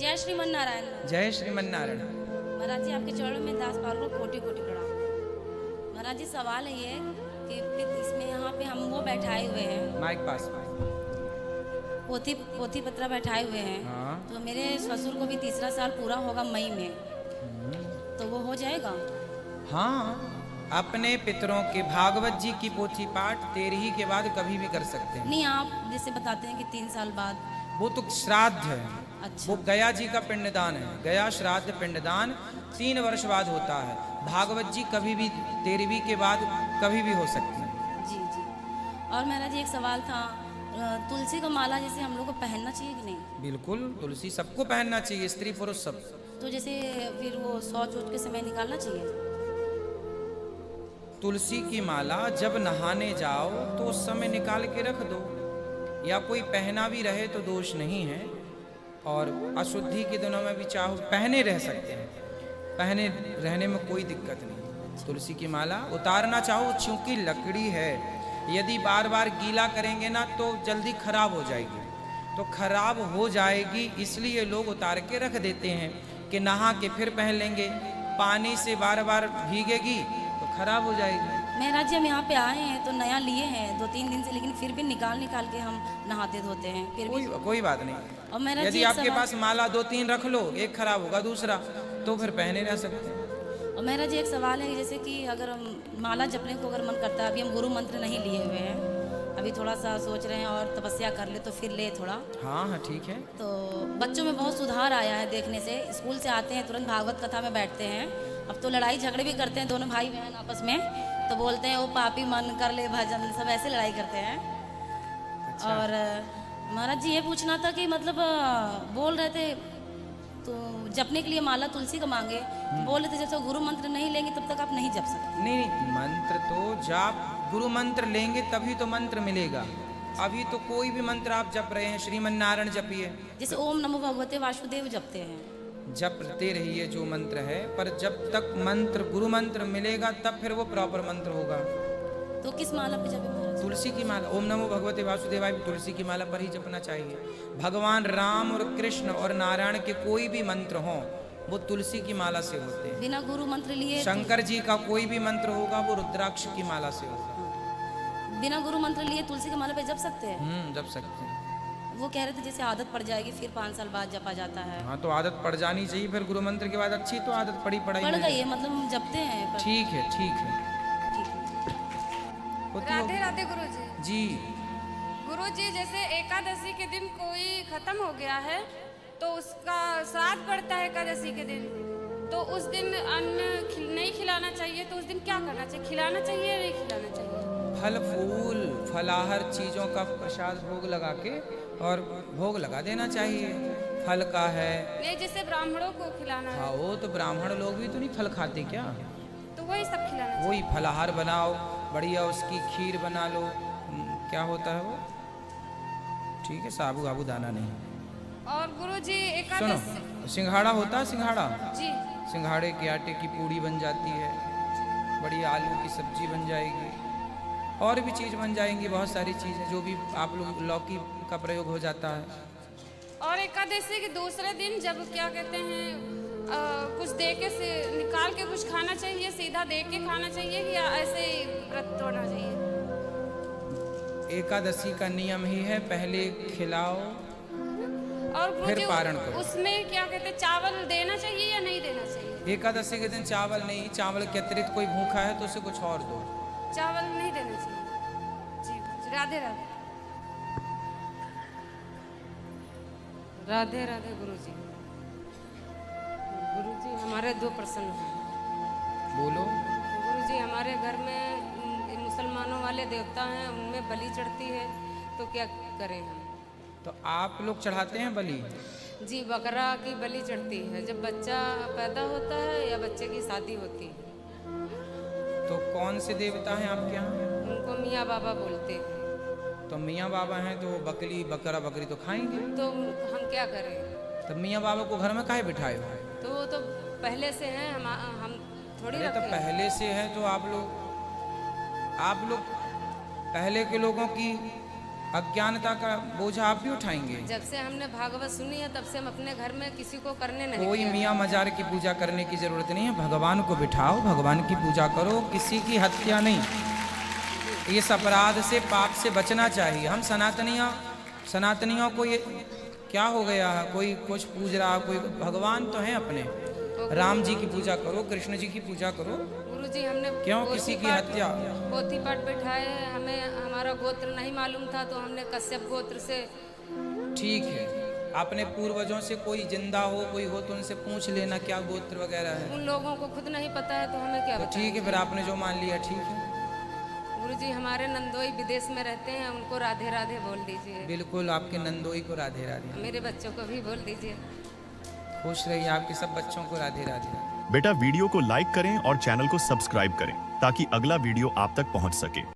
जय श्रीमन नारायण। जय श्रीमन नारायण। महाराज जी आपके चरणों में दास पाल को कोटि कोटि प्रणाम। महाराज जी सवाल है ये कि इसमें यहाँ पे हम वो बैठाए हुए हैं, माइक पास। पोथी पोथी पत्रा बैठाए हुए हैं। हाँ। तो मेरे ससुर को भी तीसरा साल पूरा होगा मई में, तो वो हो जाएगा? हाँ, अपने पितरों के भागवत जी की पोथी पाठ 13 के बाद कभी भी कर सकते हैं। नहीं, आप जैसे बताते हैं कि 3 साल बाद। वो तो श्राद्ध है। अच्छा। वो गया जी का पिंडदान है। गया श्राद्ध पिंडदान 3 वर्ष बाद होता है। भागवत जी कभी भी 13वीं के बाद कभी भी हो सकती है। जी जी। और महाराज जी एक सवाल था, तुलसी का माला जैसे हम लोग को पहनना चाहिए कि नहीं? बिल्कुल, तुलसी सबको पहनना चाहिए, स्त्री पुरुष सब। तो जैसे फिर वो शौच वौच के समय निकालना चाहिए? तुलसी की माला जब नहाने जाओ तो उस समय निकाल के रख दो, या कोई पहना भी रहे तो दोष नहीं है। और अशुद्धि के दिनों में भी चाहो पहने रह सकते हैं, पहने रहने में कोई दिक्कत नहीं। तुलसी की माला उतारना चाहो, चूंकि लकड़ी है, यदि बार बार गीला करेंगे ना तो जल्दी खराब हो जाएगी। तो खराब हो जाएगी इसलिए लोग उतार के रख देते हैं कि नहा के फिर पहन लेंगे। पानी से बार बार भीगेगी तो खराब हो जाएगी। महाराज जी हम यहाँ पे आए हैं तो नया लिए हैं 2-3 दिन से, लेकिन फिर भी निकाल के हम नहाते धोते हैं फिर भी। कोई बात नहीं। और महाराज यदि जी आपके पास माला 2-3 रख लो, एक खराब होगा दूसरा, तो फिर पहने रह सकते हैं। और महाराज जी एक सवाल है कि जैसे कि अगर हम माला जपने को अगर मन करता है, अभी हम गुरु मंत्र नहीं लिए हुए हैं, अभी थोड़ा सा सोच रहे हैं और तपस्या कर ले तो फिर ले थोड़ा। हाँ हाँ ठीक है। तो बच्चों में बहुत सुधार आया है देखने से। स्कूल से आते हैं तुरंत भागवत कथा में बैठते हैं। अब तो लड़ाई झगड़े भी करते हैं दोनों भाई बहन आपस में, तो बोलते हैं वो पापी मन कर ले भजन, सब ऐसे लड़ाई करते हैं। अच्छा। और महाराज जी ये पूछना था कि मतलब बोल रहे थे तो जपने के लिए माला तुलसी का मांगे, बोल रहे थे जब तक गुरु मंत्र नहीं लेंगे तब तक आप नहीं जप सकते। नहीं, मंत्र तो जाप गुरु मंत्र लेंगे तभी तो मंत्र मिलेगा। अभी तो कोई भी मंत्र आप जप रहे हैं, श्रीमन नारायण जपिए, जैसे ओम नमो भगवते वासुदेव जपते हैं, जपते रहिए जो मंत्र है। पर जब तक मंत्र गुरु मंत्र मिलेगा तब फिर वो प्रॉपर मंत्र होगा। तो किस माला पे जपे महाराज? तुलसी की माला, ओम नमो भगवते वासुदेवाय तुलसी की माला पर ही जपना चाहिए। भगवान राम और कृष्ण और नारायण के कोई भी मंत्र हों वो तुलसी की माला से होते हैं। बिना गुरु मंत्र लिए शंकर जी का कोई भी मंत्र होगा वो रुद्राक्ष की माला से होगा। बिना गुरु मंत्र लिए तुलसी की माला पे जप सकते हैं? जप सकते हैं। वो कह रहे थे जैसे आदत पड़ जाएगी फिर 5 साल बाद जपा जाता है। हाँ तो आदत पड़ जानी चाहिए, फिर गुरु मंत्र के बाद अच्छी तो आदत पड़ी पड़ पड़ाई गई है, मतलब हम जपते हैं पर। ठीक है ठीक है। ठीक है। होती राधे होगी। राधे गुरु जी। जी। गुरु जी जैसे एकादशी के दिन कोई खत्म हो गया है तो उसका श्राद्ध पड़ता है एकादशी के दिन, तो उस दिन अन्न नहीं खिलाना चाहिए, तो उस दिन क्या करना चाहिए? खिलाना चाहिए या नहीं खिलाना चाहिए? फल फूल फलाहार चीजों का प्रसाद भोग लगा के और भोग लगा देना चाहिए। फल का है, नहीं जैसे ब्राह्मणों को खिलाना है खाओ तो ब्राह्मण लोग भी तो नहीं फल खाते क्या? तो वही सब खिलाना चाहिए। वही फलाहार बनाओ, बढ़िया उसकी खीर बना लो। क्या होता है वो, ठीक है, साबू आबू दाना नहीं। और गुरु जी सुनो, एकादशी सिंघाड़ा होता है, सिंघाड़ा, जी सिंघाड़े के आटे की पूड़ी बन जाती है, बढ़िया आलू की सब्जी बन जाएगी, और भी चीज़ बन जाएंगी, बहुत सारी चीज़ें जो भी आप लोग, लौकी का प्रयोग हो जाता है। और एकादशी के दूसरे दिन जब क्या कहते हैं कुछ दे के से निकाल के कुछ खाना चाहिए, सीधा दे के खाना चाहिए या ऐसे ही व्रत तोड़ना चाहिए? एकादशी का नियम ही है, पहले खिलाओ और गुरु फिर जी पारण करो। उसमें क्या कहते हैं चावल देना चाहिए या नहीं देना चाहिए? एकादशी के दिन चावल नहीं, चावल के अतिरिक्त कोई भूखा है तो उसे कुछ और दो। चावल नहीं देना चाहिए। जी राधे राधे। राधे राधे गुरु जी। गुरु जी हमारे 2 प्रश्न हैं। बोलो। गुरु जी हमारे घर में मुसलमानों वाले देवता हैं, उनमें बलि चढ़ती है, तो क्या करें हम? तो आप लोग चढ़ाते हैं बलि? जी बकरा की बलि चढ़ती है जब बच्चा पैदा होता है या बच्चे की शादी होती है। तो कौन से देवता हैं आपके यहाँ? उनको मियाँ बाबा बोलते हैं। तो मियाँ बाबा हैं तो बकरी बकरा बकरी तो खाएंगे। तो हम क्या करें? तो मियाँ बाबा को घर में काहे बिठाए हो? तो वो तो पहले से हैं, हम थोड़ी अरे तो रखें। पहले से है तो आप लोग पहले के लोगों की अज्ञानता का बोझा आप भी उठाएंगे। जब से हमने भागवत सुनी है तब से हम अपने घर में किसी को करने नहीं कोई दिया। मियाँ मजार की पूजा करने की जरूरत नहीं है, भगवान को बिठाओ, भगवान की पूजा करो, किसी की हत्या नहीं। इस अपराध से, पाप से बचना चाहिए। हम सनातनियों को ये क्या हो गया है, कोई कुछ पूज रहा, कोई भगवान तो है अपने, राम जी की पूजा करो, कृष्ण जी की पूजा करो। गुरुजी हमने क्यों पोथी किसी की पाठ- हत्या? पोथी पाठ बैठाए हैं, हमें हमारा गोत्र नहीं मालूम था तो हमने कश्यप गोत्र से। ठीक है, अपने पूर्वजों से कोई जिंदा हो, कोई हो तो उनसे पूछ लेना क्या गोत्र वगैरह है। उन लोगों को खुद नहीं पता है तो हमें क्या तो बताएं। ठीक है, फिर आपने जो मान लिया ठीक है। गुरुजी हमारे नंदोई विदेश में रहते हैं, उनको राधे राधे बोल दीजिए। बिल्कुल, आपके नंदोई को राधे राधे। मेरे बच्चों को भी बोल दीजिए। खुश रहिए, आपके सब बच्चों को राधे राधे। बेटा वीडियो को लाइक करें और चैनल को सब्सक्राइब करें ताकि अगला वीडियो आप तक पहुंच सके।